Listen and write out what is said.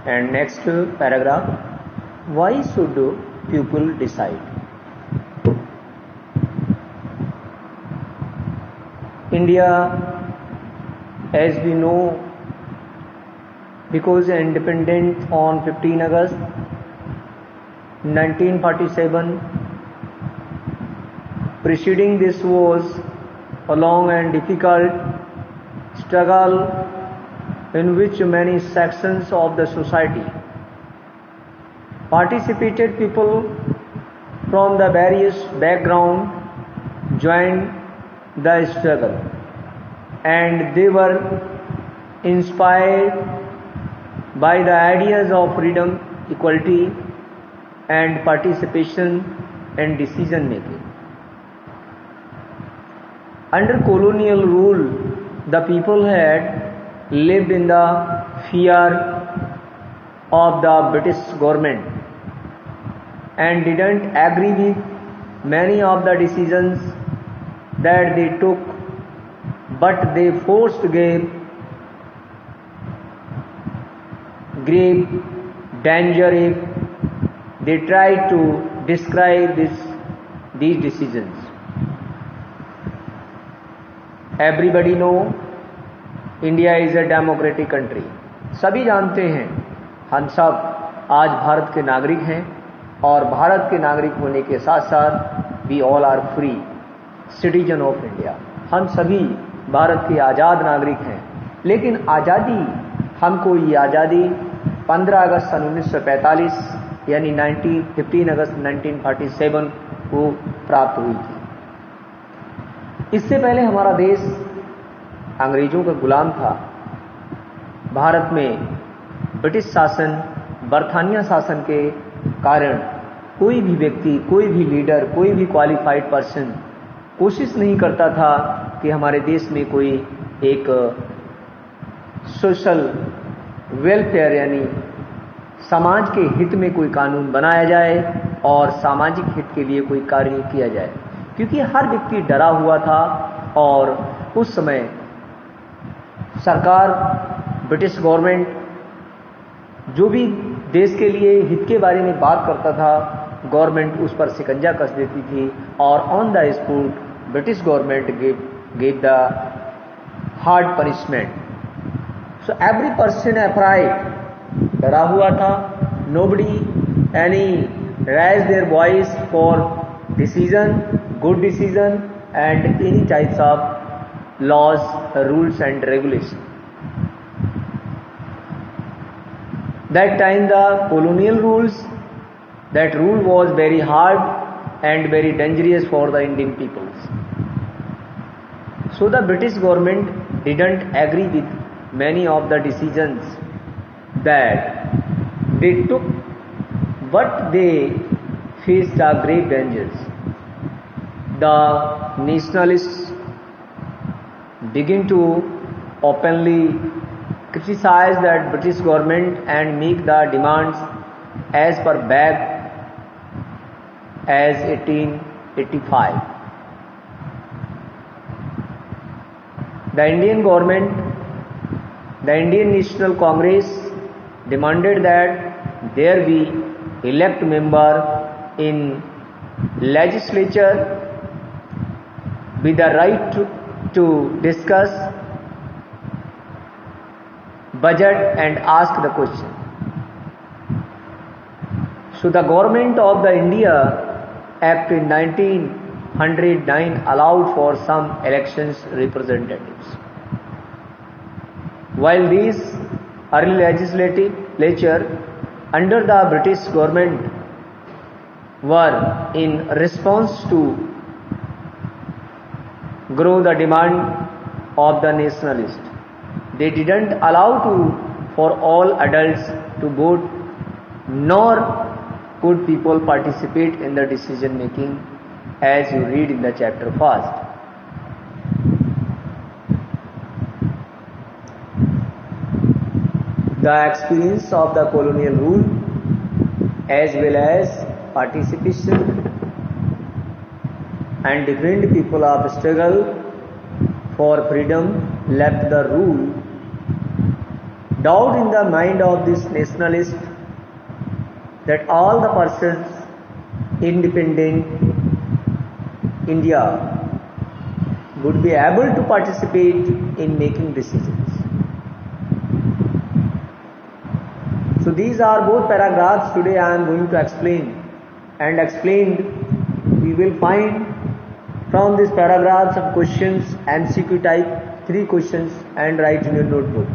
And next paragraph, why should people decide? India, as we know, because independent on 15 August 1947. Preceding this was a long and difficult struggle in which many sections of the society participated. People from the various background joined the struggle, and they were inspired by the ideas of freedom, equality, and participation in decision making. Under colonial rule, the people had lived in the fear of the British government and didn't agree with many of the decisions that they took, but they forced gave grave danger if they tried to describe these decisions. Everybody know India is a democratic country. सभी जानते हैं, हम सब आज भारत के नागरिक हैं और भारत के नागरिक होने के साथ साथ we all are free citizen of India. हम सभी भारत के आज़ाद नागरिक हैं. लेकिन आज़ादी, हमको ये आज़ादी 15 अगस्त सन 1945 यानी 15 अगस्त 1947 को प्राप्त हुई थी. इससे पहले हमारा देश अंग्रेजों का गुलाम था. भारत में ब्रिटिश शासन, बरतानिया शासन के कारण कोई भी व्यक्ति, कोई भी लीडर, कोई भी क्वालिफाइड पर्सन कोशिश नहीं करता था कि हमारे देश में कोई एक सोशल वेलफेयर यानी समाज के हित में कोई कानून बनाया जाए और सामाजिक हित के लिए कोई कार्य किया जाए, क्योंकि हर व्यक्ति डरा हुआ था. और उस समय सरकार, ब्रिटिश गवर्नमेंट जो भी देश के लिए हित के बारे में बात करता था, गवर्नमेंट उस पर शिकंजा कस देती थी और on the spot British government gave the hard punishment. So every person afraid, डरा हुआ था. Nobody any raised their voice for decision, good decision and any types of laws, rules and regulations. That time the colonial rules, that rule was very hard and very dangerous for the Indian peoples. So the British government didn't agree with many of the decisions that they took, but they faced a grave dangers. The nationalists begin to openly criticize that British government and make the demands as per back as 1885. The Indian government, the Indian National Congress demanded that there be elect member in legislature with the right to discuss budget and ask the question. So the government of the India Act in 1909 allowed for some elections representatives. While these early legislature under the British government were in response to grow the demand of the nationalists, they didn't allow for all adults to vote, nor could people participate in the decision making, as you read in the chapter first. The experience of the colonial rule as well as participation and different people of struggle for freedom left the rule doubt in the mind of this nationalist that all the persons independent India would be able to participate in making decisions. So these are both paragraphs today I am going to explain, and explained we will find from this paragraph some questions, MCQ type, 3 questions, and write in your notebook.